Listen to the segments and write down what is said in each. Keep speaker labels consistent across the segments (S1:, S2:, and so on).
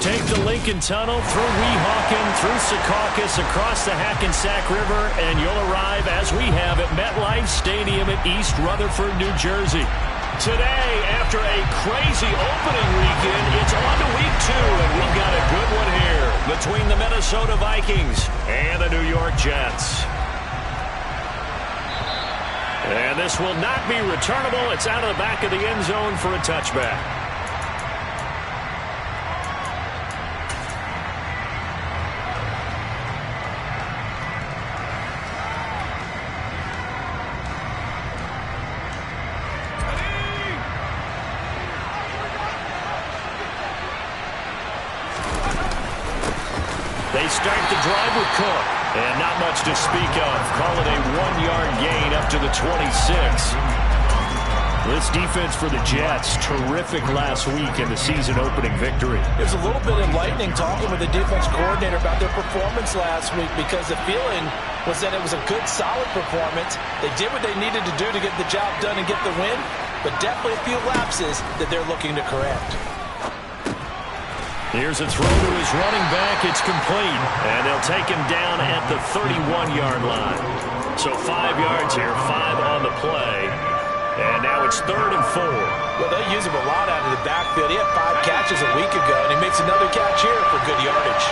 S1: Take the Lincoln Tunnel through Weehawken, through Secaucus, across the Hackensack River, and you'll arrive, as we have, at MetLife Stadium at East Rutherford, New Jersey. Today, after a crazy opening weekend, it's on to week 2, and we've got a good one here between the Minnesota Vikings and the New York Jets. And this will not be returnable. It's out of the back of the end zone for a touchback. They start the drive with Cook. And not much to speak of. Call it a 1-yard gain up to the 26. This defense for the Jets, terrific last week in the season-opening victory.
S2: There's a little bit enlightening talking with the defense coordinator about their performance last week, because the feeling was that it was a good, solid performance. They did what they needed to do to get the job done and get the win, but definitely a few lapses that they're looking to correct.
S1: Here's a throw to his running back. It's complete. And they'll take him down at the 31-yard line. So 5 yards here, 5 on the play. And now it's 3rd and 4.
S2: Well, they'll use him a lot out of the backfield. He had 5 catches a week ago, and he makes another catch here for good yardage.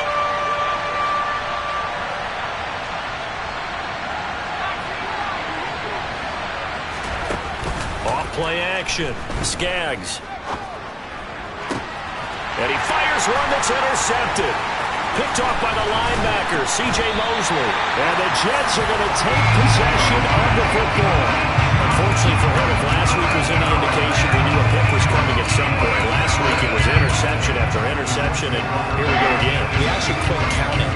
S1: Off play action. Skaggs. And he fires one that's intercepted. Picked off by the linebacker, C.J. Mosley. And the Jets are going to take possession of the football. Unfortunately for him, if last week was any indication, we knew a pick was coming at some point. Last week it was interception after interception, and here we go again.
S2: We actually quit counting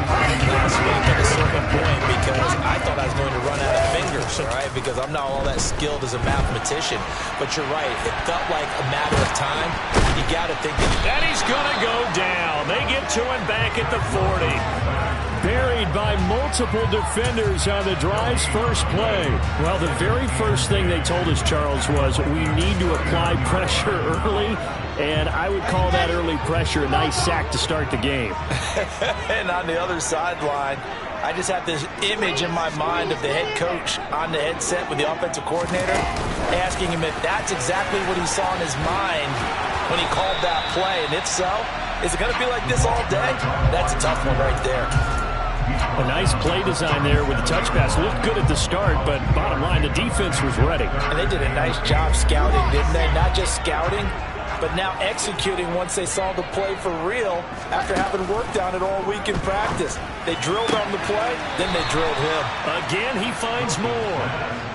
S2: last week at a certain point because I thought I was going to run out of fingers, right? Because I'm not all that skilled as a mathematician. But you're right. It felt like a matter of time. You got to think that
S1: he's going to go down. They get to him back at the 40. Buried by multiple defenders on the drive's first play. Well, the very first thing they told us, Charles, was we need to apply pressure early, and I would call that early pressure a nice sack to start the game.
S2: And on the other sideline, I just have this image in my mind of the head coach on the headset with the offensive coordinator asking him if that's exactly what he saw in his mind when he called that play. And if so, is it going to be like this all day? That's a tough one right there.
S1: A nice play design there with the touch pass. Looked good at the start, but bottom line, the defense was ready.
S2: And they did a nice job scouting, didn't they? Not just scouting, but now executing once they saw the play for real after having worked on it all week in practice. They drilled on the play, then they drilled him.
S1: Again, he finds more.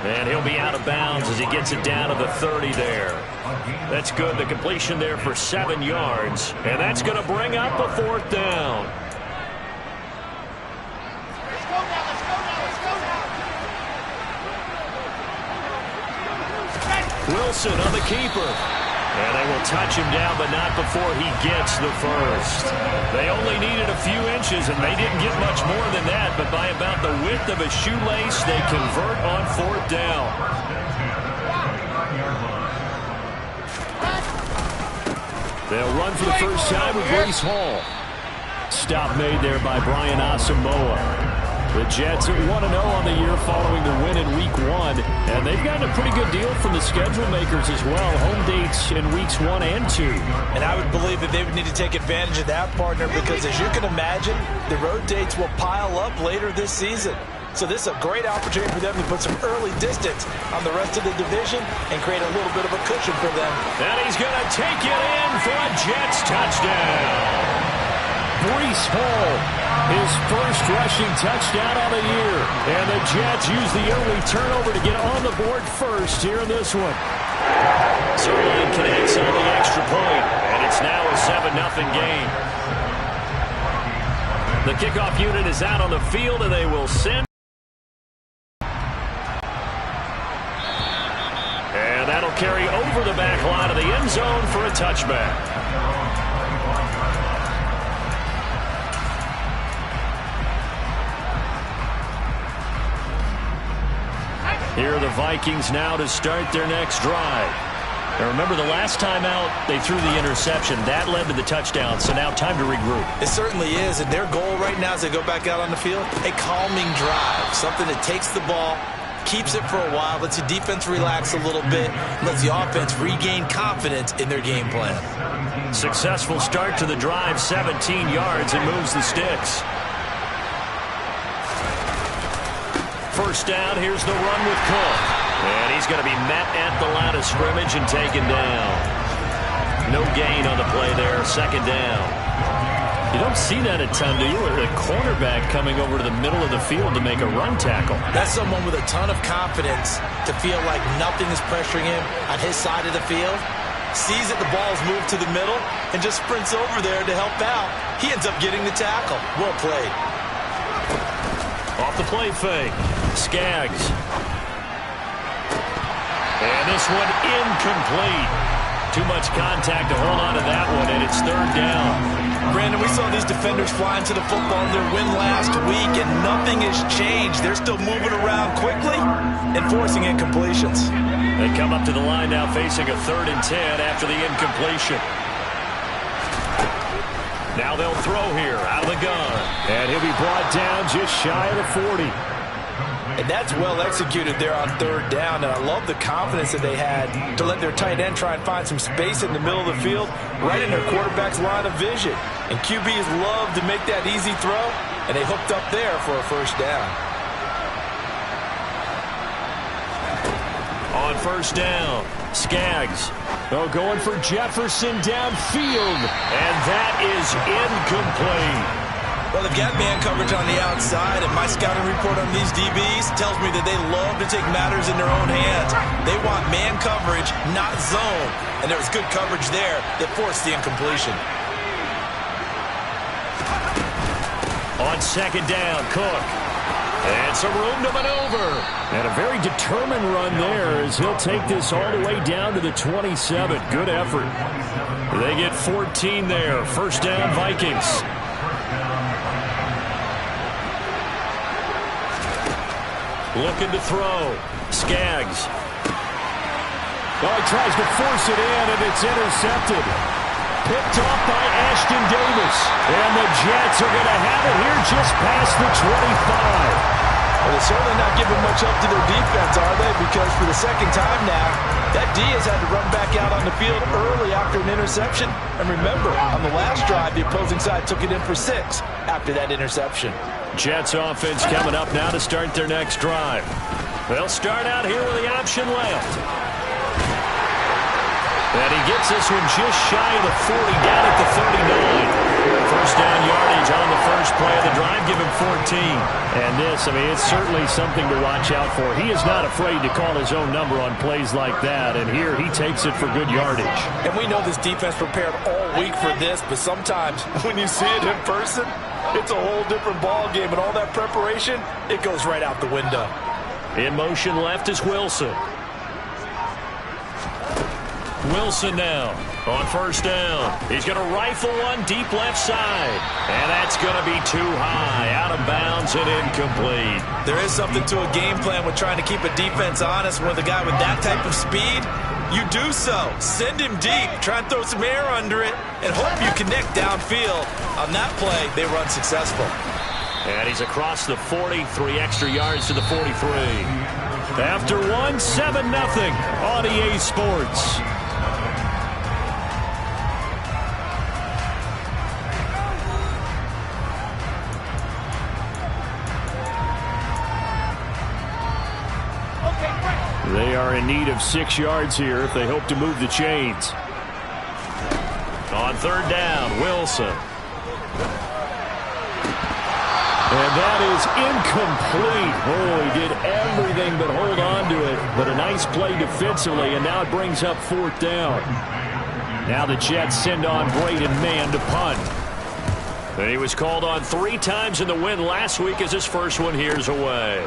S1: And he'll be out of bounds as he gets it down to the 30 there. That's good. The completion there for 7 yards. And that's going to bring up a 4th down. Wilson on the keeper. And they will touch him down, but not before he gets the first. They only needed a few inches, and they didn't get much more than that. But by about the width of a shoelace, they convert on 4th down. They'll run for the first time with Breece Hall. Stop made there by Brian Asamoah. The Jets are 1-0 on the year following the win in Week 1. And they've gotten a pretty good deal from the schedule makers as well. Home dates in Weeks 1 and 2.
S2: And I would believe that they would need to take advantage of that, partner, because as you can imagine, the road dates will pile up later this season. So this is a great opportunity for them to put some early distance on the rest of the division and create a little bit of a cushion for them.
S1: And he's going to take it in for a Jets touchdown. Breece Hall, his first rushing touchdown on the year. And the Jets use the early turnover to get on the board first here in this one. Zerline connects on the extra point, and it's now a 7-0 game. The kickoff unit is out on the field, and they will send. And that'll carry over the back line of the end zone for a touchback. Here are the Vikings now to start their next drive. And remember, the last time out, they threw the interception. That led to the touchdown, so now time to regroup.
S2: It certainly is, and their goal right now as they go back out on the field, a calming drive, something that takes the ball, keeps it for a while, lets the defense relax a little bit, lets the offense regain confidence in their game plan.
S1: Successful start to the drive, 17 yards, and moves the sticks. First down, here's the run with Cook. And he's going to be met at the line of scrimmage and taken down. No gain on the play there, second down. You don't see that a ton, do you? A cornerback coming over to the middle of the field to make a run tackle.
S2: That's someone with a ton of confidence to feel like nothing is pressuring him on his side of the field. Sees that the ball's moved to the middle and just sprints over there to help out. He ends up getting the tackle. Well played.
S1: Off the play fake. Skaggs. And this one incomplete. Too much contact to hold on to that one, and it's third down.
S2: Brandon, we saw these defenders flying to the football in their win last week, and nothing has changed. They're still moving around quickly and forcing incompletions.
S1: They come up to the line now facing a 3rd and 10 after the incompletion. Now they'll throw here out of the gun. And he'll be brought down just shy of the 40.
S2: And that's well executed there on 3rd down. And I love the confidence that they had to let their tight end try and find some space in the middle of the field, right in their quarterback's line of vision. And QBs love to make that easy throw, and they hooked up there for a first down.
S1: On first down, Skaggs. Oh, going for Jefferson downfield. And that is incomplete.
S2: Well, they've got man coverage on the outside, and my scouting report on these DBs tells me that they love to take matters in their own hands. They want man coverage, not zone. And there was good coverage there that forced the incompletion.
S1: On second down, Cook. And some room to maneuver. And a very determined run there as he'll take this all the way down to the 27. Good effort. They get 14 there. First down, Vikings. Looking to throw. Skaggs. Oh, he tries to force it in, and it's intercepted. Picked off by Ashton Davis. And the Jets are going to have it here just past the 25.
S2: Well, they're certainly not giving much up to their defense, are they? Because for the second time now, that D has had to run back out on the field early after an interception. And remember, on the last drive, the opposing side took it in for 6 after that interception.
S1: Jets offense coming up now to start their next drive. They'll start out here with the option left. And he gets this one just shy of the 40, down at the 39. First down yardage on the first play of the drive, give him 14. And this, I mean, it's certainly something to watch out for. He is not afraid to call his own number on plays like that, and here he takes it for good yardage.
S2: And we know this defense prepared all week for this, but sometimes when you see it in person, it's a whole different ball game, and all that preparation, it goes right out the window.
S1: In motion left is Wilson. Wilson now on first down. He's going to rifle one deep left side. And that's going to be too high, out of bounds and incomplete.
S2: There is something to a game plan with trying to keep a defense honest. With a guy with that type of speed, you do so. Send him deep, try and throw some air under it, and hope you connect downfield. On that play, they run successful.
S1: And he's across the 40, 3 extra yards to the 43. After one, 7-0 on EA Sports. They are in need of 6 yards here if they hope to move the chains. On third down, Wilson. And that is incomplete. Oh, he did everything but hold on to it. But a nice play defensively, and now it brings up fourth down. Now the Jets send on Braden Mann to punt. And he was called on 3 times in the win last week as his first one here's away.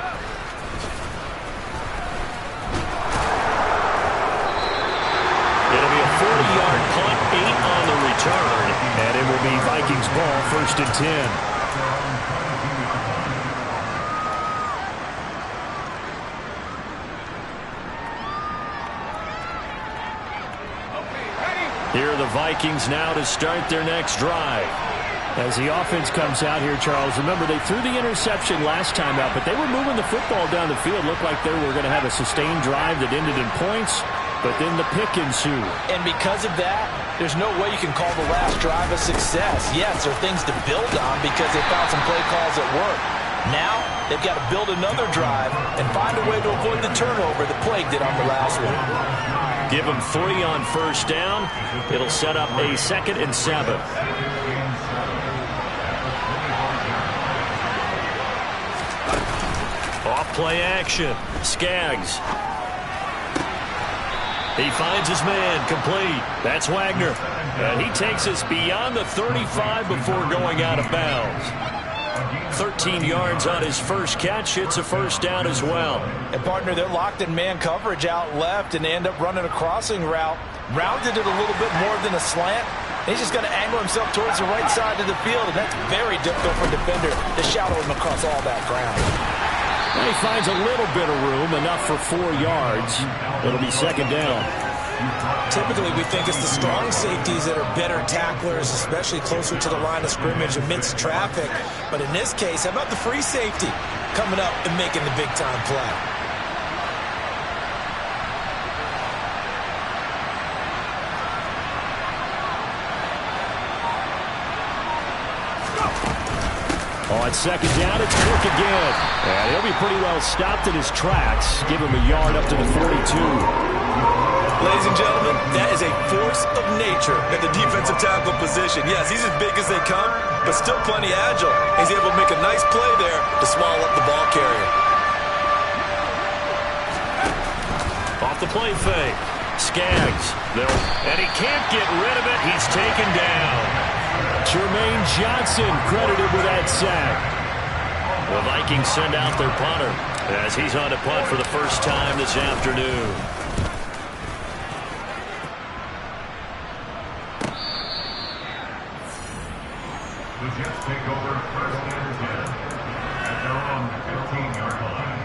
S1: It'll be a 40-yard punt, 8 on the return, and it will be Vikings ball, 1st and 10. Here are the Vikings now to start their next drive.
S3: As the offense comes out here, Charles, remember they threw the interception last time out, but they were moving the football down the field. Looked like they were going to have a sustained drive that ended in points, but then the pick ensued.
S2: And because of that, there's no way you can call the last drive a success. Yes, there are things to build on because they found some play calls that work. Now, they've got to build another drive and find a way to avoid the turnover that plagued it on the last one.
S1: Give them 3 on first down. It'll set up a 2nd and 7. Off play action. Skaggs. He finds his man, complete. That's Wagner. And he takes us beyond the 35 before going out of bounds. 13 yards on his first catch. It's a first down as well.
S2: And, partner, they're locked in man coverage out left, and they end up running a crossing route. Rounded it a little bit more than a slant. He's just going to angle himself towards the right side of the field, and that's very difficult for a defender to shadow him across all that ground.
S3: And he finds a little bit of room, enough for 4 yards. It'll be 2nd down.
S2: Typically, we think it's the strong safeties that are better tacklers, especially closer to the line of scrimmage amidst traffic. But in this case, how about the free safety coming up and making the big-time play?
S3: On 2nd down, it's Cook again. And he'll be pretty well stopped in his tracks. Give him a yard up to the 42.
S2: Ladies and gentlemen, that is a force of nature at the defensive tackle position. Yes, he's as big as they come, but still plenty agile. He's able to make a nice play there to swallow up the ball carrier.
S1: Off the play fake. Skaggs. And he can't get rid of it. He's taken down.
S3: Jermaine Johnson credited with that sack.
S1: The Vikings send out their punter as he's on to punt for the first time this afternoon.
S4: The Jets take over 1st and 10 at their own 15-yard line.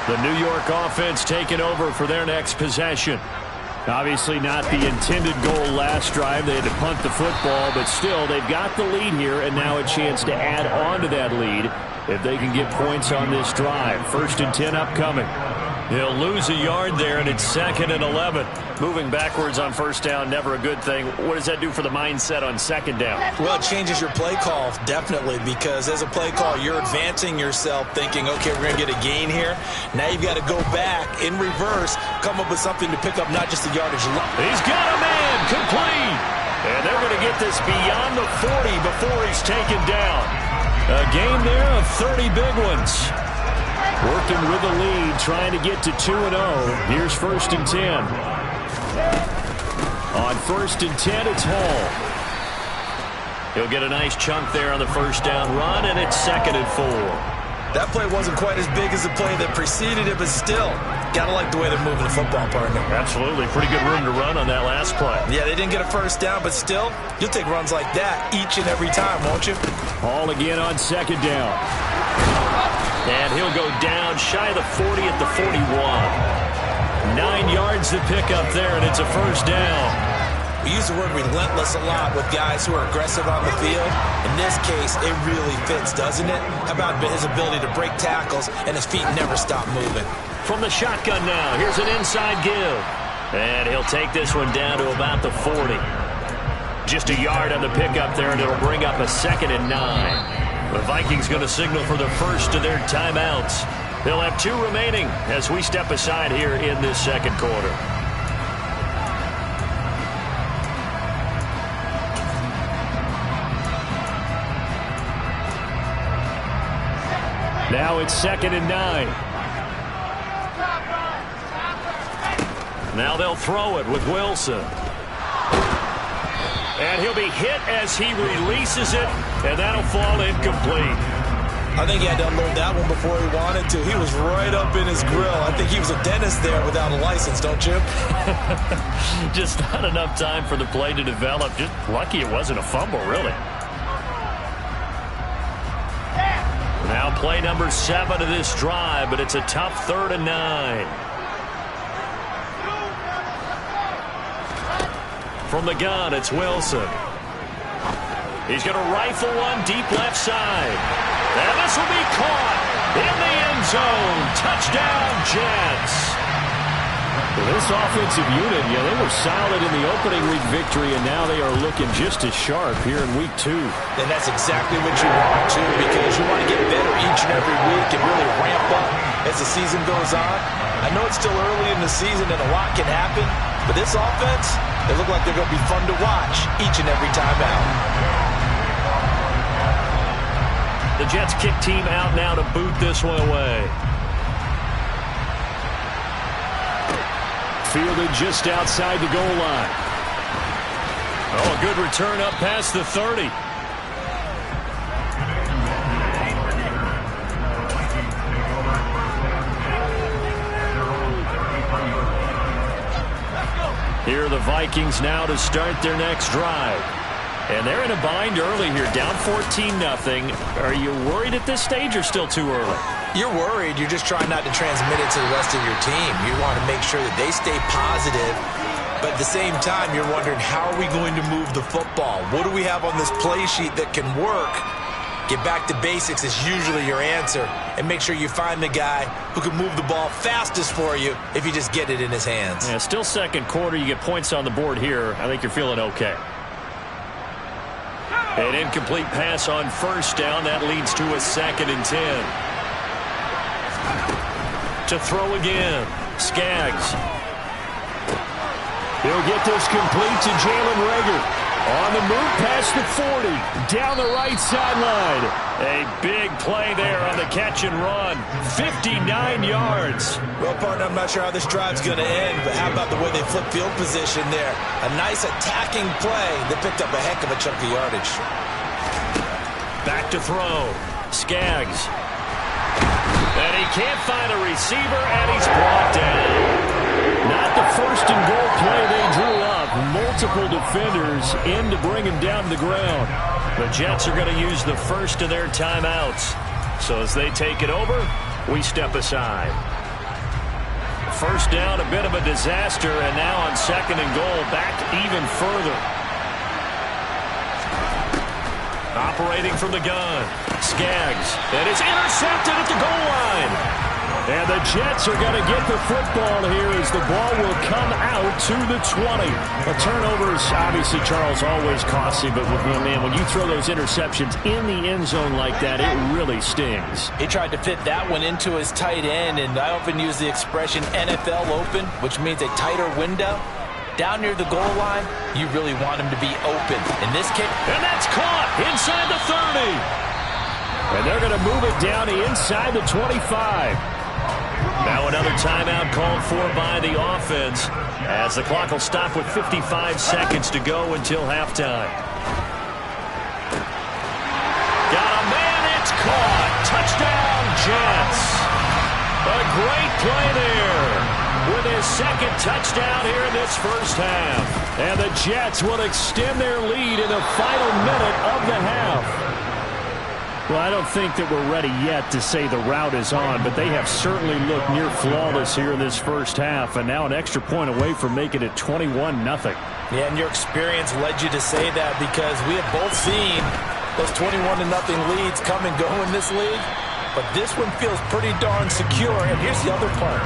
S1: The New York offense taking over for their next possession.
S3: Obviously not the intended goal last drive. They had to punt the football, but still they've got the lead here and now a chance to add on to that lead if they can get points on this drive. 1st and 10 upcoming.
S1: He'll lose a yard there, and it's 2nd and 11. Moving backwards on first down, never a good thing. What does that do for the mindset on 2nd down?
S2: Well, it changes your play call, definitely, because as a play call, you're advancing yourself thinking, okay, we're going to get a gain here. Now you've got to go back in reverse, come up with something to pick up not just the yardage.
S1: He's got a man, complete. And they're going to get this beyond the 40 before he's taken down. A game there of 30 big ones.
S3: Working with the lead, trying to get to 2-0. Here's 1st and 10. On 1st and 10, it's Hall.
S1: He'll get a nice chunk there on the first down run, and it's 2nd and 4.
S2: That play wasn't quite as big as the play that preceded it, but still, got to like the way they're moving the football, partner.
S1: Absolutely. Pretty good room to run on that last play.
S2: Yeah, they didn't get a first down, but still, you'll take runs like that each and every time, won't you?
S3: Hall again on 2nd down.
S1: And he'll go down shy of the 40 at the 41. 9 yards to pick up there, and it's a first down.
S2: We use the word relentless a lot with guys who are aggressive on the field. In this case, it really fits, doesn't it? How about his ability to break tackles and his feet never stop moving?
S1: From the shotgun now, here's an inside give. And he'll take this one down to about the 40. Just a yard on the pickup there, and it'll bring up a 2nd and 9. The Vikings going to signal for the first of their timeouts. They'll have 2 remaining as we step aside here in this 2nd quarter.
S3: Now it's 2nd and 9.
S1: Now they'll throw it with Wilson. And he'll be hit as he releases it, and that'll fall incomplete.
S2: I think he had to unload that one before he wanted to. He was right up in his grill. I think he was a dentist there without a license, don't you?
S1: Just not enough time for the play to develop. Just lucky it wasn't a fumble, really. Now play number 7 of this drive, but it's a tough 3rd and 9. From the gun, it's Wilson. He's going to rifle one deep left side. And this will be caught in the end zone. Touchdown, Jets.
S3: Well, this offensive unit, they were solid in the opening week victory, and now they are looking just as sharp here in week 2.
S2: And that's exactly what you want, too, because you want to get better each and every week and really ramp up as the season goes on. I know it's still early in the season and a lot can happen, but this offense, they look like they're going to be fun to watch each and every time out.
S1: The Jets kick team out now to boot this one away.
S3: Fielded just outside the goal line.
S1: Oh, a good return up past the 30. Here are the Vikings now to start their next drive. And they're in a bind early here, down 14-0. Are you worried at this stage or still too early?
S2: You're worried. You're just trying not to transmit it to the rest of your team. You want to make sure that they stay positive. But at the same time, you're wondering, how are we going to move the football? What do we have on this play sheet that can work? Get back to basics is usually your answer. And make sure you find the guy who can move the ball fastest for you if you just get it in his hands.
S1: Yeah, still second quarter. You get points on the board here. I think you're feeling okay. An incomplete pass on first down. That leads to a 2nd and 10. To throw again. Skaggs.
S3: He'll get this complete to Jalen Reagor. On the move past the 40. Down the right sideline.
S1: A big play there on the catch and run. 59 yards.
S2: Well, partner, I'm not sure how this drive's going to end, but how about the way they flip field position there? A nice attacking play that picked up a heck of a chunk of yardage.
S1: Back to throw. Skaggs. And he can't find a receiver, and he's brought down.
S3: Not the first and goal play they drew up. Multiple defenders in to bring him down to the ground.
S1: The Jets are going to use the first of their timeouts. So as they take it over, we step aside. First down, a bit of a disaster, and now on 2nd and goal, back even further. Operating from the gun, Skaggs, and it's intercepted at the goal line.
S3: And the Jets are going to get the football here as the ball will come out to the 20. A turnover is obviously, Charles, always costly, but man, when you throw those interceptions in the end zone like that, it really stings.
S2: He tried to fit that one into his tight end, and I often use the expression NFL open, which means a tighter window. Down near the goal line, you really want him to be open. In this case,
S1: and that's caught inside the 30.
S3: And they're going to move it down to inside the 25.
S1: Now another timeout called for by the offense as the clock will stop with 55 seconds to go until halftime. Got a man, it's caught. Touchdown, Jets. A great play there with his 2nd touchdown here in this first half.
S3: And the Jets will extend their lead in the final minute of the half. Well, I don't think that we're ready yet to say the route is on, but they have certainly looked near flawless here in this first half, and now an extra point away from making it 21-0.
S2: Yeah, and your experience led you to say that because we have both seen those 21-0 leads come and go in this league, but this one feels pretty darn secure. And here's the other part.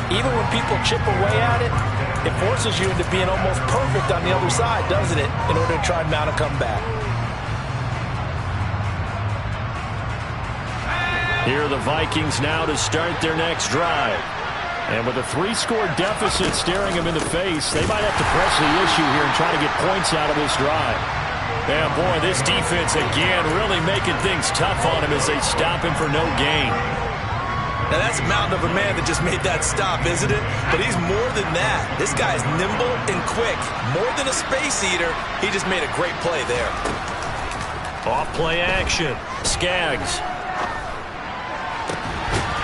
S2: Even when people chip away at it, it forces you into being almost perfect on the other side, doesn't it, in order to try and mount a comeback.
S1: Here are the Vikings now to start their next drive.
S3: And with a 3-score deficit staring them in the face, they might have to press the issue here and try to get points out of this drive.
S1: Yeah, boy, this defense again really making things tough on him as they stop him for no gain.
S2: Now that's a mountain of a man that just made that stop, isn't it? But he's more than that. This guy's nimble and quick. More than a space eater, he just made a great play there.
S1: Off play action. Skaggs.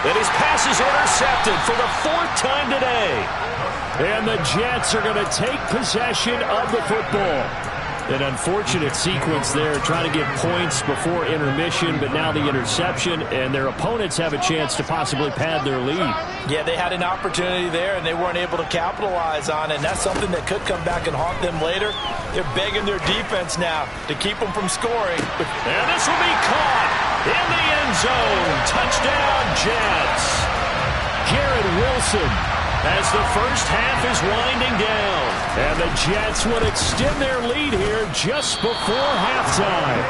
S1: And his pass is intercepted for the 4th time today.
S3: And the Jets are going to take possession of the football. An unfortunate sequence there, trying to get points before intermission, but now the interception, and their opponents have a chance to possibly pad their lead.
S2: Yeah, they had an opportunity there, and they weren't able to capitalize on it, and that's something that could come back and haunt them later. They're begging their defense now to keep them from scoring.
S1: And this will be caught in the end zone. Touchdown, Jets.
S3: Garrett Wilson as the first half is winding down. And the Jets would extend their lead here just before halftime.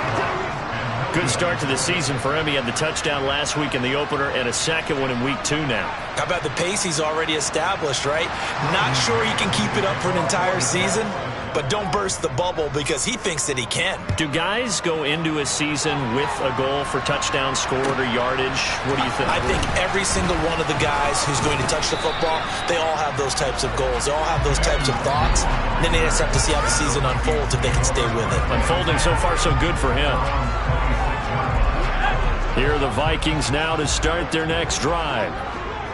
S1: Good start to the season for him. He had the touchdown last week in the opener and a second one in week 2 now.
S2: How about the pace he's already established, right? Not sure he can keep it up for an entire season, but don't burst the bubble because he thinks that he can.
S1: Do guys go into a season with a goal for touchdown scored or yardage? What do you think?
S2: I think every single one of the guys who's going to touch the football, they all have those types of goals. They all have those types of thoughts. And then they just have to see how the season unfolds if they can stay with it.
S1: Unfolding so far so good for him.
S3: Here are the Vikings now to start their next drive.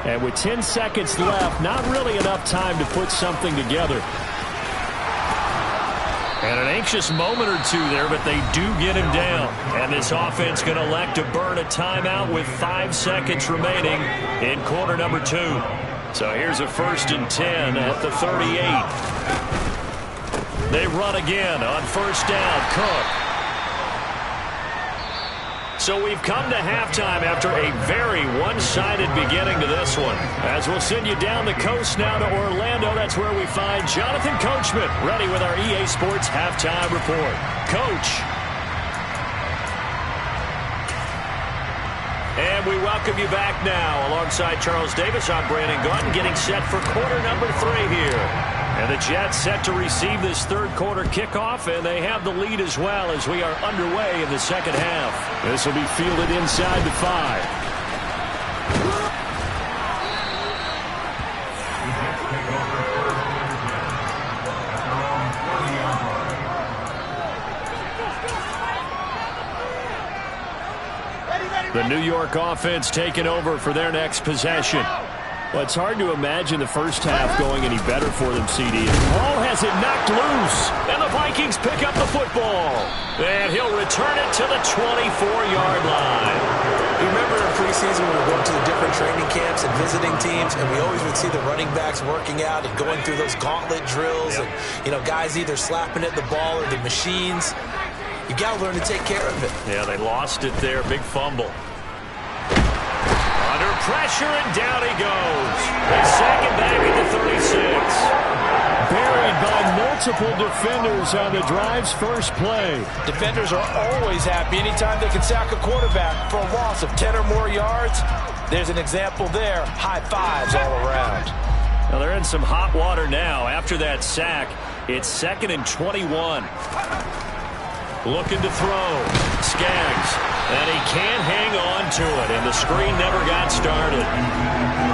S3: And with 10 seconds left, not really enough time to put something together.
S1: And an anxious moment or two there, but they do get him down. And this offense going to elect to burn a timeout with 5 seconds remaining in quarter number 2. So here's a 1st and 10 at the 38. They run again on 1st down. Cook. So we've come to halftime after a very one-sided beginning to this one. As we'll send you down the coast now to Orlando, that's where we find Jonathan Coachman ready with our EA Sports Halftime Report. Coach. And we welcome you back now. Alongside Charles Davis, I'm Brandon Gaudin, getting set for quarter number 3 here. And the Jets set to receive this third quarter kickoff, and they have the lead as well as we are underway in the second half.
S3: This will be fielded inside the 5. The New York offense taking over for their next possession. Well, it's hard to imagine the first half going any better for them, CD. Ball has it knocked loose,
S1: and the Vikings pick up the football. And he'll return it to the 24-yard line.
S2: You remember in preseason when we went to the different training camps and visiting teams, and we always would see the running backs working out and going through those gauntlet drills, and, you know, guys either slapping at the ball or the machines. You got to learn to take care of it.
S1: Yeah, they lost it there. Big fumble. Under pressure, and down he goes. They sack him back at the 36.
S3: Buried by multiple defenders on the drive's first play.
S2: Defenders are always happy anytime they can sack a quarterback for a loss of 10 or more yards. There's an example there. High fives all around.
S1: Now they're in some hot water now. After that sack, it's 2nd and 21. Looking to throw. Skaggs. And he can't hang on to it. And the screen never got started.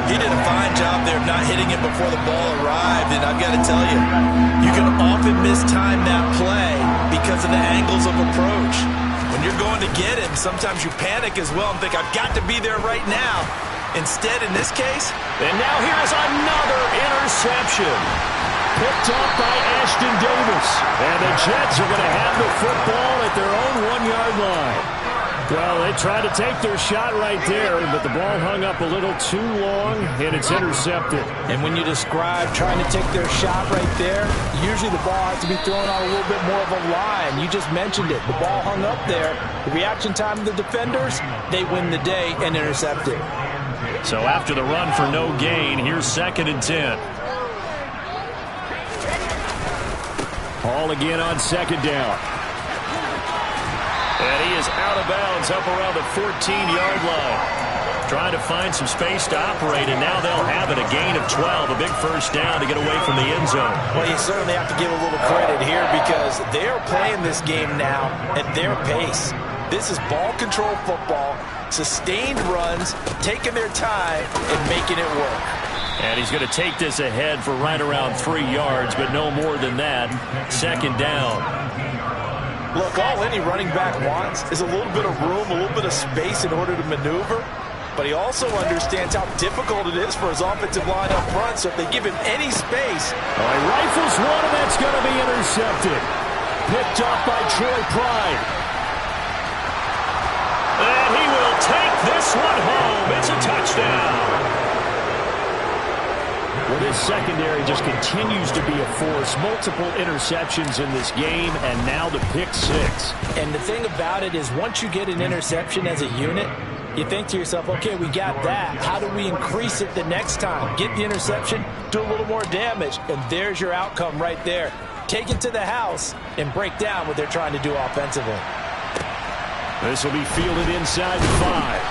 S2: He did a fine job there of not hitting it before the ball arrived. And I've got to tell you, you can often mistime that play because of the angles of approach. When you're going to get him, sometimes you panic as well and think, I've got to be there right now. Instead, in this case.
S1: And now here's another interception.
S3: Picked off by Ashton Davis. And the Jets are going to have the football at their own 1-yard line. Well, they tried to take their shot right there, but the ball hung up a little too long, and it's intercepted.
S2: And when you describe trying to take their shot right there, usually the ball has to be thrown on a little bit more of a line. You just mentioned it. The ball hung up there. The reaction time of the defenders, they win the day and intercept it.
S1: So after the run for no gain, here's 2nd and 10.
S3: Hall again on 2nd down.
S1: And he is out of bounds up around the 14-yard line. Trying to find some space to operate, and now they'll have it. A gain of 12, a big first down to get away from the end zone.
S2: Well, you certainly have to give a little credit here because they're playing this game now at their pace. This is ball control football, sustained runs, taking their time, and making it work.
S1: And he's going to take this ahead for right around 3 yards, but no more than that. 2nd down.
S2: Look, all any running back wants is a little bit of room, a little bit of space in order to maneuver. But he also understands how difficult it is for his offensive line up front. So if they give him any space.
S3: He rifles one, and that's going to be intercepted. picked off by Troy Pride.
S1: And he will take this one home. It's a touchdown.
S3: Well, this secondary just continues to be a force. Multiple interceptions in this game, and now the pick six.
S2: And the thing about it is once you get an interception as a unit, you think to yourself, okay, we got that. How do we increase it the next time? Get the interception, do a little more damage, and there's your outcome right there. Take it to the house and break down what they're trying to do offensively.
S3: This will be fielded inside the 5.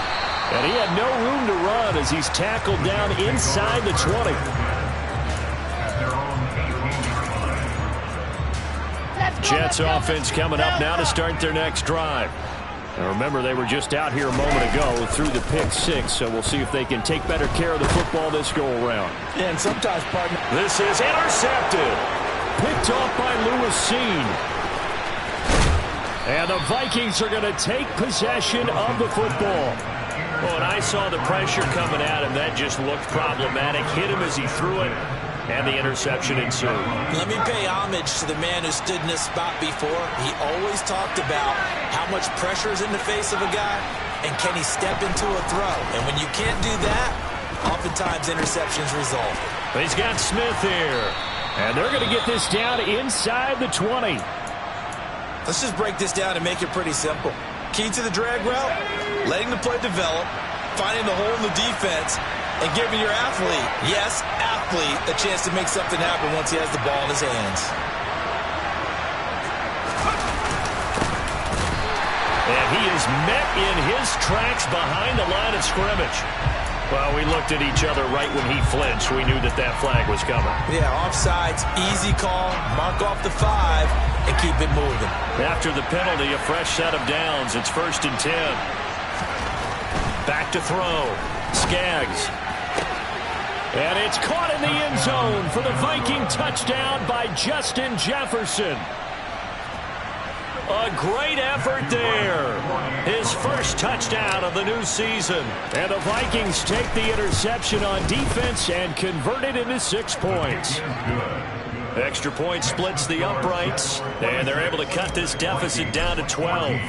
S3: And he had no room to run as he's tackled down inside the 20. Jets offense coming up now to start their next drive. And remember, they were just out here a moment ago through the pick six, so we'll see if they can take better care of the football this go-around.
S2: Yeah, and sometimes, partner,
S1: this is intercepted.
S3: Picked off by Lewis Seen. And the Vikings are going to take possession of the football.
S1: Oh, and I saw the pressure coming at him. That just looked problematic. Hit him as he threw it, and the interception ensued.
S2: Let me pay homage to the man who stood in this spot before. He always talked about how much pressure is in the face of a guy, and can he step into a throw. And when you can't do that, oftentimes interceptions result.
S3: He's got Smith here, and they're going to get this down inside the 20.
S2: Let's just break this down and make it pretty simple. Key to the drag route, letting the play develop, finding the hole in the defense, and giving your athlete, yes, athlete, a chance to make something happen once he has the ball in his hands.
S1: And he is met in his tracks behind the line of scrimmage. Well, we looked at each other right when he flinched. We knew that that flag was coming.
S2: Yeah, offsides, easy call, mark off the 5, and keep it moving.
S1: After the penalty, a fresh set of downs. It's 1st and 10. Back to throw. Skaggs. And it's caught in the end zone for the Viking touchdown by Justin Jefferson. A great effort there. His first touchdown of the new season. And the Vikings take the interception on defense and convert it into 6 points. Extra point splits the uprights, and they're able to cut this deficit down to 12.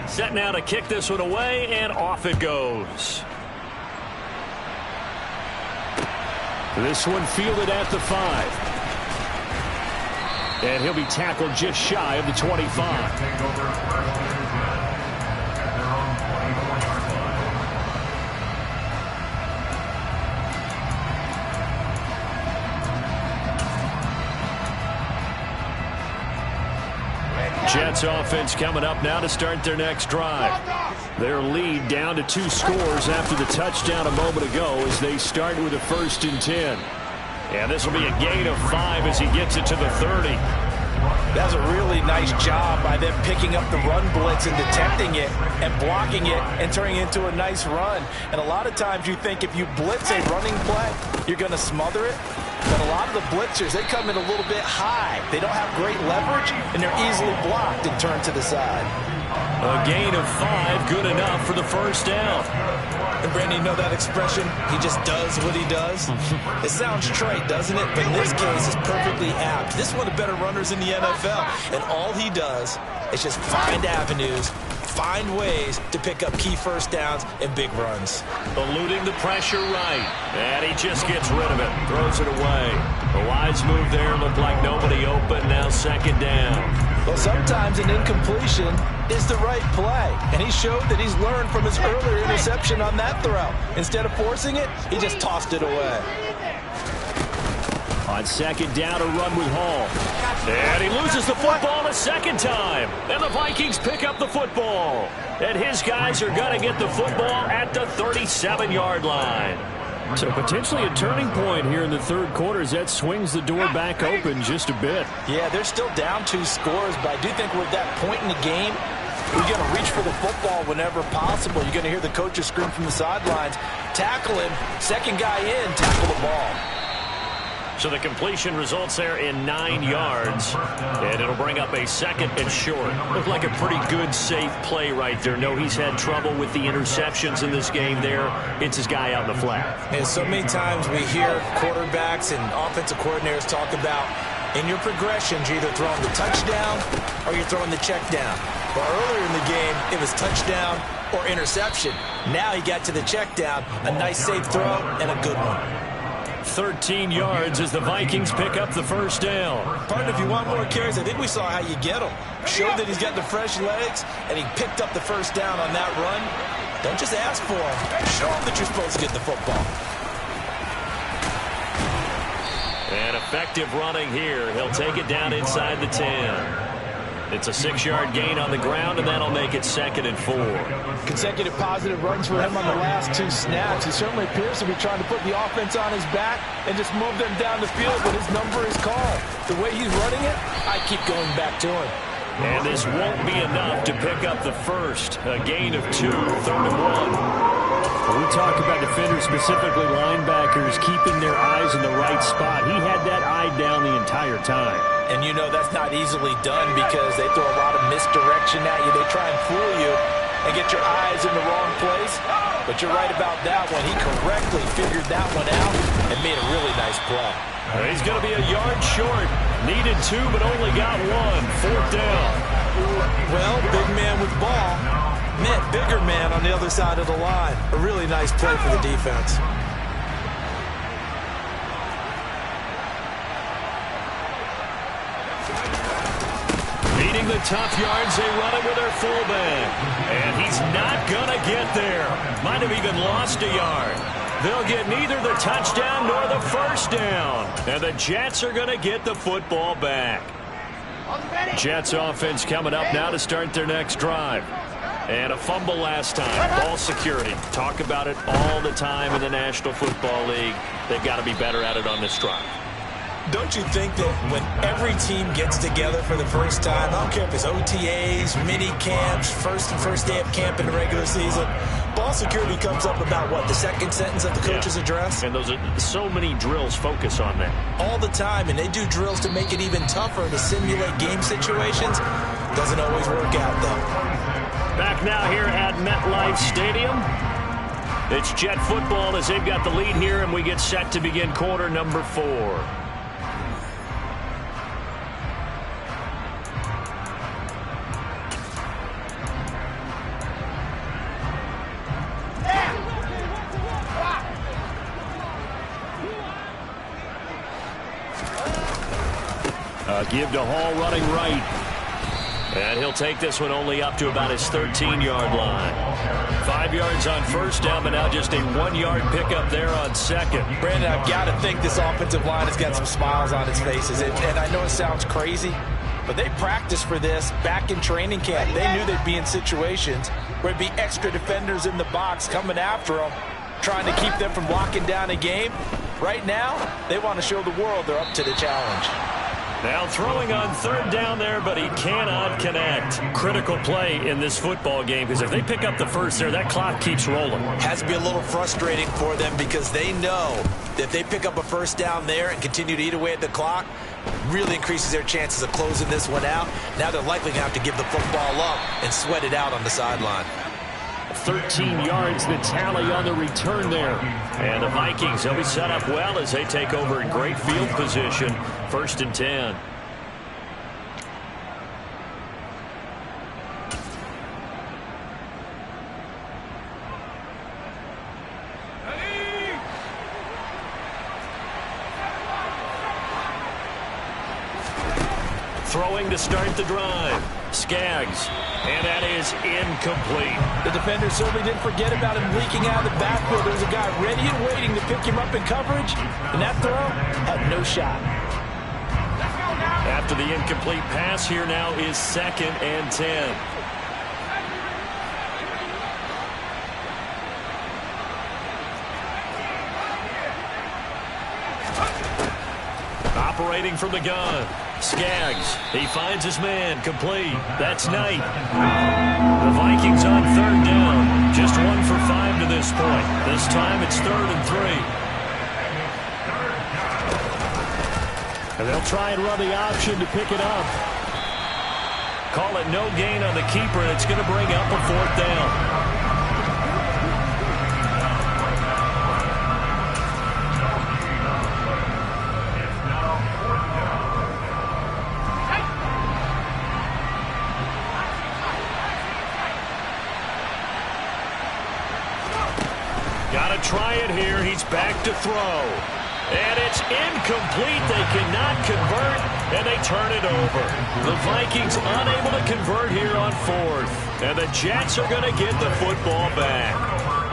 S1: Set now to kick this one away, and off it goes. This one fielded at the 5. And he'll be tackled just shy of the 25. Jets offense coming up now to start their next drive. Their lead down to 2 scores after the touchdown a moment ago as they start with a 1st and 10. And this will be a gain of 5 as he gets it to the 30.
S2: That's a really nice job by them picking up the run blitz and detecting it and blocking it and turning it into a nice run. And a lot of times you think if you blitz a running play, you're going to smother it. But a lot of the blitzers, they come in a little bit high. They don't have great leverage, and they're easily blocked and turned to the side.
S1: A gain of 5, good enough for the first down.
S2: And Brandon, you know that expression? He just does what he does. It sounds trite, doesn't it? But in this case, it's perfectly apt. This is one of the better runners in the NFL. And all he does is just find avenues, find ways to pick up key first downs and big runs.
S1: Eluding the pressure right. And he just gets rid of it. Throws it away. A wise move there. Looked like nobody open. Now 2nd down.
S2: Well, sometimes an incompletion is the right play. And he showed that he's learned from his earlier interception on that throw. Instead of forcing it, he just tossed it away.
S3: On 2nd down, a run with Hall.
S1: And he loses the football a 2nd time. And the Vikings pick up the football. And his guys are going to get the football at the 37-yard line.
S3: So potentially a turning point here in the 3rd quarter as that swings the door back open just a bit.
S2: Yeah, they're still down 2 scores, but I do think we're at that point in the game. We're going to reach for the football whenever possible. You're going to hear the coaches scream from the sidelines. Tackle him. 2nd guy in, tackle the ball.
S1: So the completion results there in 9 yards, and it'll bring up a 2nd and short. Looked like a pretty good, safe play right there. No, he's had trouble with the interceptions in this game there. It's his guy out in the flat.
S2: And so many times we hear quarterbacks and offensive coordinators talk about In your progressions, you're either throwing the touchdown or you're throwing the check down. But earlier in the game, it was touchdown or interception. Now he got to the check down, a nice safe throw and a good one.
S1: 13 yards as the Vikings pick up the first down.
S2: Partner, if you want more carries, I think we saw how you get them. Showed that he's got the fresh legs, and he picked up the first down on that run. Don't just ask for him. Show him that you're supposed to get the football.
S1: And effective running here. He'll take it down inside the 10. It's a 6-yard gain on the ground, and that'll make it 2nd and 4.
S2: Consecutive positive runs for him on the last 2 snaps. He certainly appears to be trying to put the offense on his back and just move them down the field, but his number is called. The way he's running it, I keep going back to him.
S1: And this won't be enough to pick up the first. A gain of 2, 3rd and 1.
S3: When we talk about defenders, specifically linebackers, keeping their eyes in the right spot, he had that eye down the entire time.
S2: And you know that's not easily done because they throw a lot of misdirection at you. They try and fool you and get your eyes in the wrong place. But you're right about that one. He correctly figured that one out and made a really nice play.
S1: He's going to be a yard short. Needed 2, but only got 1. 4th down.
S2: Well, big man with ball met bigger man on the other side of the line. A really nice play for the defense.
S1: Needing the tough yards, they run it with their fullback. And he's not going to get there. Might have even lost a yard. They'll get neither the touchdown nor the first down. And the Jets are going to get the football back. Jets offense coming up now to start their next drive. And a fumble last time. Ball security. Talk about it all the time in the National Football League. They've got to be better at it on this drive.
S2: Don't you think that when every team gets together for the first time, I don't care if it's OTAs, mini camps, first day of camp in the regular season, ball security comes up about what, the second sentence of the coach's address?
S1: And those are so many drills focus on that.
S2: All the time, and they do drills to make it even tougher to simulate game situations. Doesn't always work out, though.
S1: Back now here at MetLife Stadium. It's Jet football as they've got the lead here, and we get set to begin quarter number 4. Give to Hall running right. And he'll take this one only up to about his 13-yard line. 5 yards on first down, but now just a 1-yard pickup there on second.
S2: Brandon, I've got to think this offensive line has got some smiles on its faces. And I know it sounds crazy, but they practiced for this back in training camp. They knew they'd be in situations where there'd be extra defenders in the box coming after them, trying to keep them from locking down a game. Right now, they want to show the world they're up to the challenge.
S1: Now throwing on third down there, but he cannot connect. Critical play in this football game, because if they pick up the first there, that clock keeps rolling.
S2: Has to be a little frustrating for them because they know that if they pick up a first down there and continue to eat away at the clock, really increases their chances of closing this one out. Now they're likely going to have to give the football up and sweat it out on the sideline.
S1: 13 yards, the tally on the return there. And the Vikings, they'll be set up well as they take over in great field position. 1st and 10. Throwing to start the drive. Skaggs. And that is incomplete.
S2: The defender certainly didn't forget about him leaking out of the backfield. There was a guy ready and waiting to pick him up in coverage, and that throw had no shot.
S1: After the incomplete pass, here now is 2nd and 10. Operating from the gun. Skaggs. He finds his man. Complete. That's Knight. The Vikings on third down. Just 1 for 5 to this point. This time it's 3rd and 3. And they'll try and run the option to pick it up. Call it no gain on the keeper, and it's going to bring up a 4th down. to try it here. He's back to throw. And it's incomplete. They cannot convert, and they turn it over. The Vikings unable to convert here on fourth. And the Jets are going to get the football back.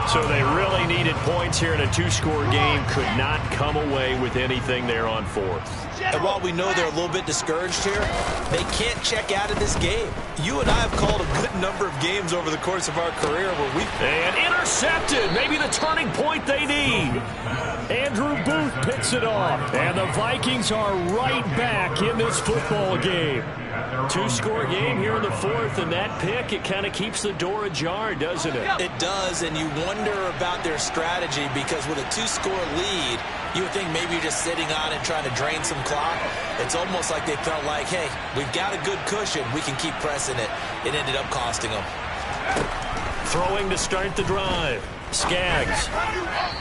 S1: So they really needed points here in a two-score game. Could not come away with anything there on fourth.
S2: And while we know they're a little bit discouraged here, they can't check out of this game. You and I have called a good number of games over the course of our career where we...
S1: And intercepted. Maybe the turning point they need. Andrew Booth picks it off. And the Vikings are right back in this football game. Two-score game here in the fourth, and that pick, it kind of keeps the door ajar, doesn't it?
S2: It does, and you wonder about their strategy because with a two-score lead, you would think maybe you're just sitting on it trying to drain some clock. It's almost like they felt like, hey, we've got a good cushion. We can keep pressing it. It ended up costing them.
S1: Throwing to start the drive. Skaggs.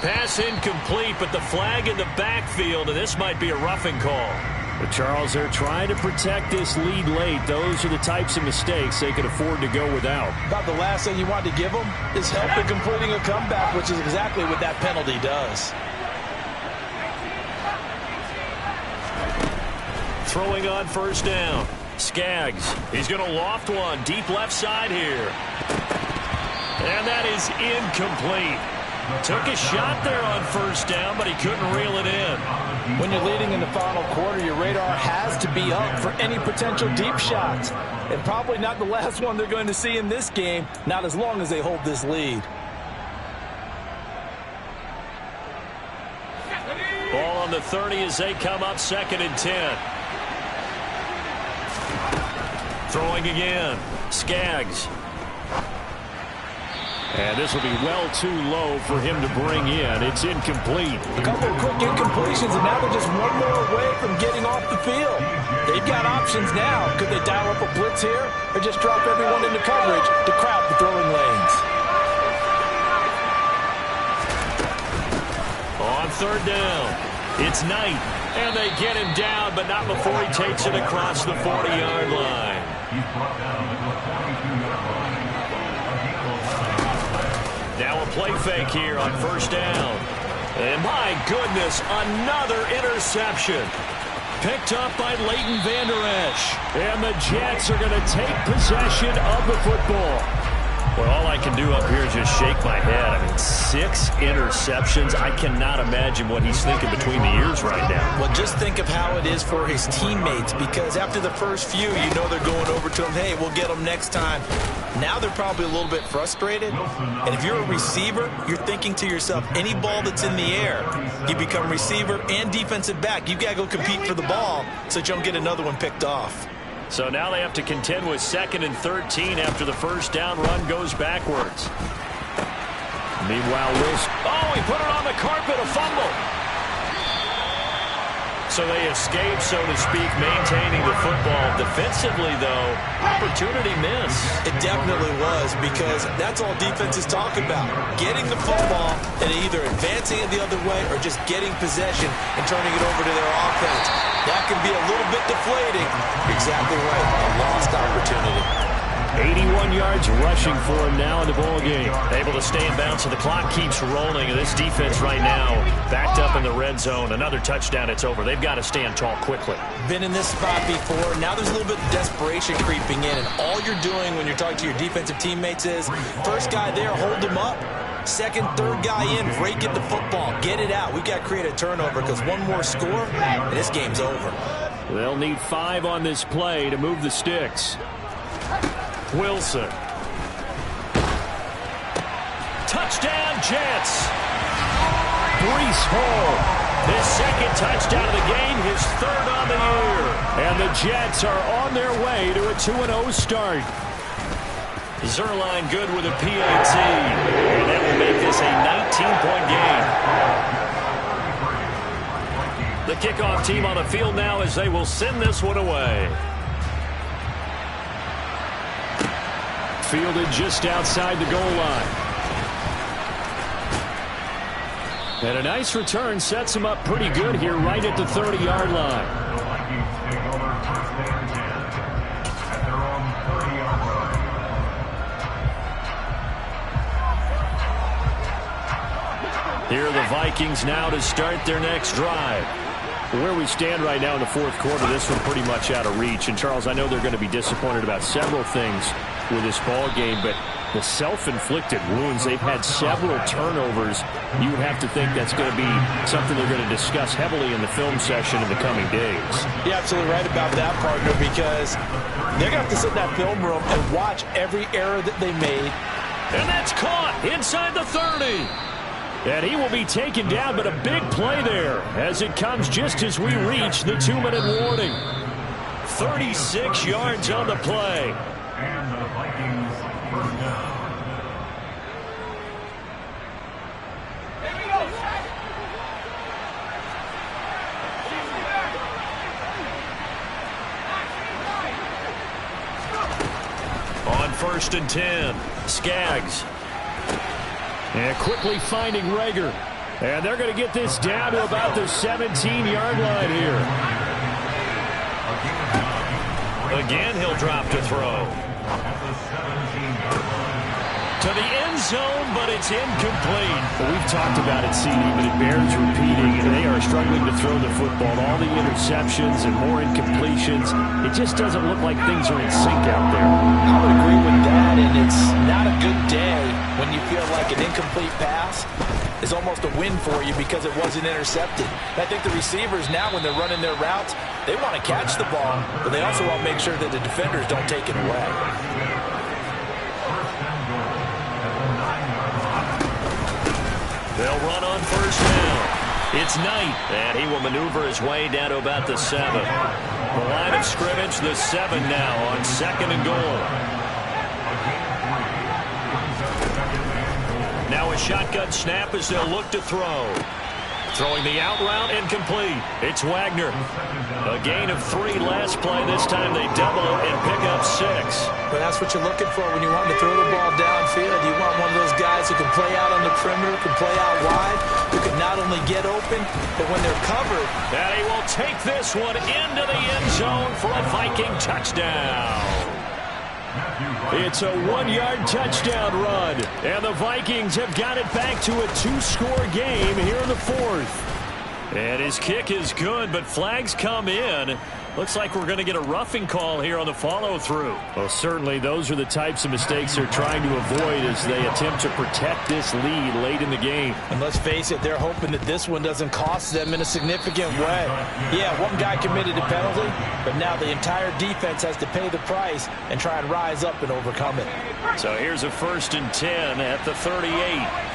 S1: Pass incomplete, but the flag in the backfield, and this might be a roughing call. But Charles, they're trying to protect this lead late. Those are the types of mistakes they could afford to go without.
S2: About the last thing you want to give them is help in completing a comeback, which is exactly what that penalty does.
S1: Throwing on first down. Skaggs. He's going to loft one. Deep left side here. And that is incomplete. Took a shot there on first down, but he couldn't reel it in.
S2: When you're leading in the final quarter, your radar has to be up for any potential deep shots. And probably not the last one they're going to see in this game, not as long as they hold this lead.
S1: Ball on the 30 as they come up 2nd and 10. Throwing again. Skaggs. And this will be well too low for him to bring in. It's incomplete.
S2: A couple of quick incompletions, and now they're just one more away from getting off the field. They've got options now. Could they dial up a blitz here or just drop everyone into coverage to crowd the throwing lanes?
S1: On third down, it's Knight. And they get him down, but not before he takes it across the 40-yard line.
S4: He's brought down at the 42-yard line.
S1: Now a play fake here on first down. And my goodness, another interception. Picked up by Leighton Vander Esch. And the Jets are going to take possession of the football. Well, all I can do up here is just shake my head. I mean, 6 interceptions. I cannot imagine what he's thinking between the ears right now.
S2: Well, just think of how it is for his teammates, because after the first few, you know they're going over to him, hey, we'll get them next time. Now they're probably a little bit frustrated. And if you're a receiver, you're thinking to yourself, any ball that's in the air, you become receiver and defensive back. You've got to go compete for the ball so that you don't get another one picked off.
S1: So now they have to contend with 2nd and 13 after the first down run goes backwards. Meanwhile, Wilson. Oh, he put it on the carpet, a fumble. So they escape, so to speak, maintaining the football. Defensively, though, opportunity miss.
S2: It definitely was, because that's all defenses talk about. Getting the football and either advancing it the other way or just getting possession and turning it over to their offense. That can be a little bit deflating. Exactly right. A lost opportunity.
S1: 81 yards rushing for him now in the ball game. Able to stay in bounds, so the clock keeps rolling. And this defense right now backed up in the red zone. Another touchdown, it's over. They've got to stand tall quickly.
S2: Been in this spot before. Now there's a little bit of desperation creeping in. And all you're doing when you're talking to your defensive teammates is, first guy there, hold him up. Second, third guy in, rake at the football. Get it out. We've got to create a turnover, because one more score, and this game's over.
S1: They'll need 5 on this play to move the sticks. Wilson. Touchdown, Jets. Breece Hall. His 2nd touchdown of the game, his 3rd on the year. And the Jets are on their way to a 2-0 start. Zerline good with a PAT. And that will make this a 19-point game. The kickoff team on the field now as they will send this one away. Fielded just outside the goal line. And a nice return sets him up pretty good here right at the 30-yard line.
S4: The Vikings take over 1st and 10 at their own 30-yard line.
S1: Here are the Vikings now to start their next drive.
S3: Where we stand right now in the fourth quarter, this one pretty much out of reach. And, Charles, I know they're going to be disappointed about several things with this ball game, but the self-inflicted wounds, they've had several turnovers. You have to think that's going to be something they're going to discuss heavily in the film session in the coming days.
S2: You're absolutely right about that, partner, because they're going to have to sit in that film room and watch every error that they made.
S1: And that's caught inside the 30. And he will be taken down, but a big play there as it comes just as we reach the 2-minute warning. 36 yards on the play.
S4: And the Vikings first down.
S1: On 1st and 10, Skaggs. And quickly finding Rager. And they're going to get this down to about the 17-yard line here. Again, he'll drop to throw. To the end zone, but it's incomplete.
S3: Well, we've talked about it, CD, but it bears repeating. They are struggling to throw the football. All the interceptions and more incompletions. It just doesn't look like things are in sync out there.
S2: I would agree with that, and it's not a good day when you feel like an incomplete pass is almost a win for you because it wasn't intercepted. And I think the receivers now, when they're running their routes, they want to catch the ball, but they also want to make sure that the defenders don't take it away.
S1: They'll run on 1st down. It's Knight, and he will maneuver his way down to about the 7. The line of scrimmage, the 7 now on 2nd and goal. Now a shotgun snap as they'll look to throw. Throwing the out route, incomplete. It's Wagner. A gain of 3 last play. This time they double it and pick up 6.
S2: But that's what you're looking for when you want to throw the ball downfield. You want one of those guys who can play out on the perimeter, can play out wide, who can not only get open, but when they're covered.
S1: And he will take this one into the end zone for a Viking touchdown. It's a 1-yard touchdown run, and the Vikings have got it back to a 2-score game here in the 4th. And his kick is good, but flags come in. Looks like we're going to get a roughing call here on the follow-through.
S3: Well, certainly those are the types of mistakes they're trying to avoid as they attempt to protect this lead late in the game.
S2: And let's face it, they're hoping that this one doesn't cost them in a significant way. Yeah, one guy committed a penalty, but now the entire defense has to pay the price and try and rise up and overcome it.
S1: So here's a 1st and 10 at the 38.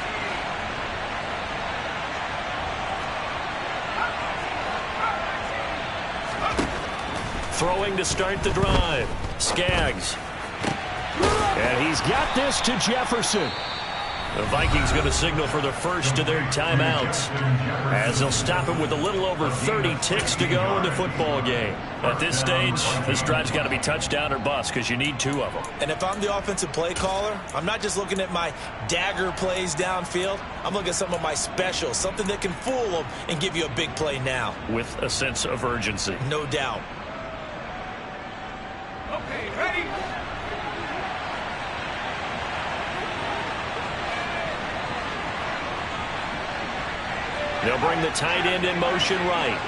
S1: Throwing to start the drive. Skaggs. And he's got this to Jefferson. The Vikings going to signal for the first of their timeouts as they'll stop him with a little over 30 ticks to go in the football game. At this stage, this drive's got to be touchdown or bust because you need 2 of them.
S2: And if I'm the offensive play caller, I'm not just looking at my dagger plays downfield. I'm looking at some of my specials, something that can fool them and give you a big play now.
S1: With a sense of urgency.
S2: No doubt.
S4: Okay, ready?
S1: They'll bring the tight end in motion right.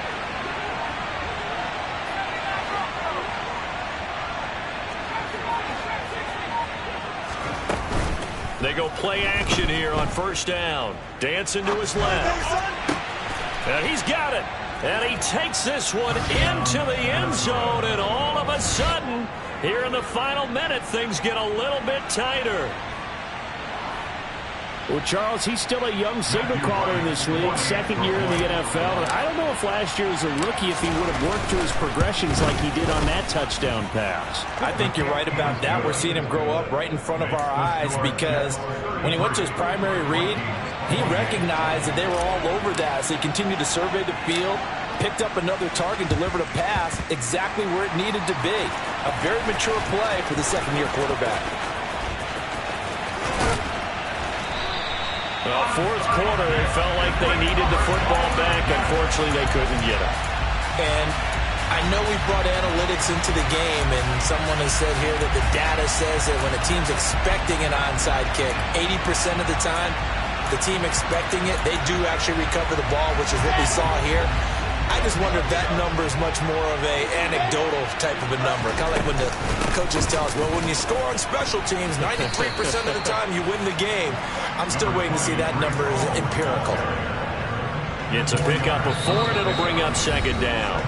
S1: They go play action here on 1st down. Dancing to his left. And he's got it. And he takes this one into the end zone. And all of a sudden, here in the final minute, things get a little bit tighter.
S3: Well, Charles, he's still a young signal caller in this league, 2nd year in the NFL. And I don't know if last year as a rookie if he would have worked through his progressions like he did on that touchdown pass.
S2: I think you're right about that. We're seeing him grow up right in front of our eyes because when he went to his primary read, he recognized that they were all over that. So he continued to survey the field, picked up another target, delivered a pass exactly where it needed to be. A very mature play for the 2nd-year quarterback.
S1: Well, 4th quarter, it felt like they needed the football back. Unfortunately, they couldn't get it.
S2: And I know we brought analytics into the game, and someone has said here that the data says that when a team's expecting an onside kick, 80% of the time, the team expecting it, they do actually recover the ball, which is what we saw here. I just wonder if that number is much more of a anecdotal type of a number. Kind of like when the coaches tell us, well, when you score on special teams, 93% of the time you win the game. I'm still waiting to see that number is empirical.
S3: It's a pickup of 4, and it'll bring up second down.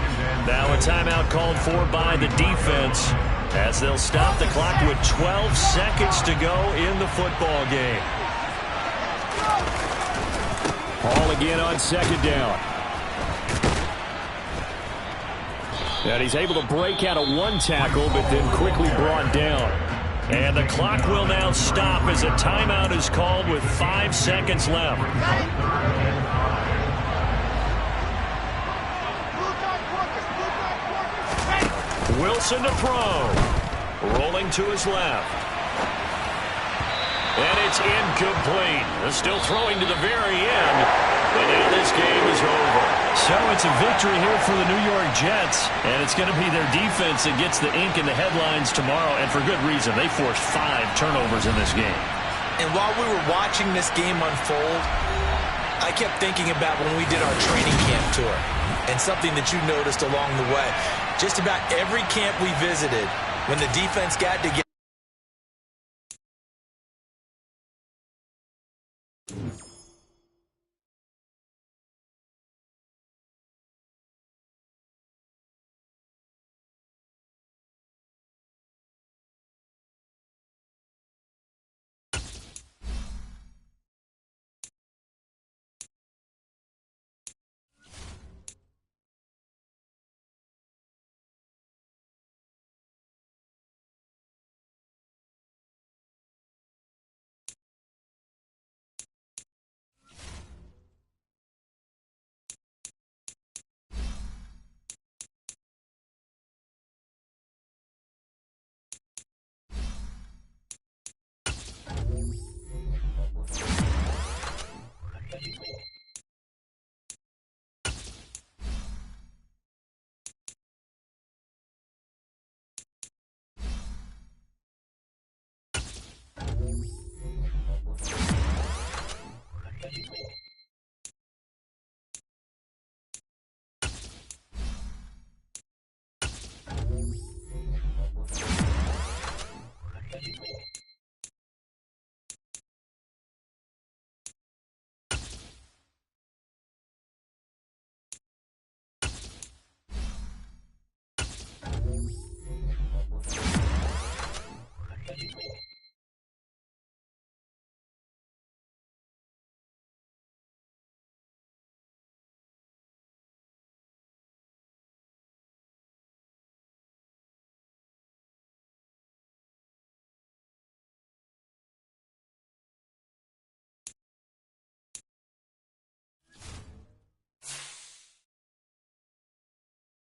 S3: Now a timeout called for by the defense as they'll stop the clock with 12 seconds to go in the football game. Hall again on second down. And he's able to break out of one tackle, but then quickly brought down. And the clock will now stop as a timeout is called with 5 seconds left. Wilson to throw. Rolling to his left. And it's incomplete. They're still throwing to the very end. But now this game is over.
S1: So it's a victory here for the New York Jets. And it's going to be their defense that gets the ink in the headlines tomorrow. And for good reason. They forced 5 turnovers in this game.
S2: And while we were watching this game unfold, I kept thinking about when we did our training camp tour. And something that you noticed along the way. Just about every camp we visited, when the defense got together,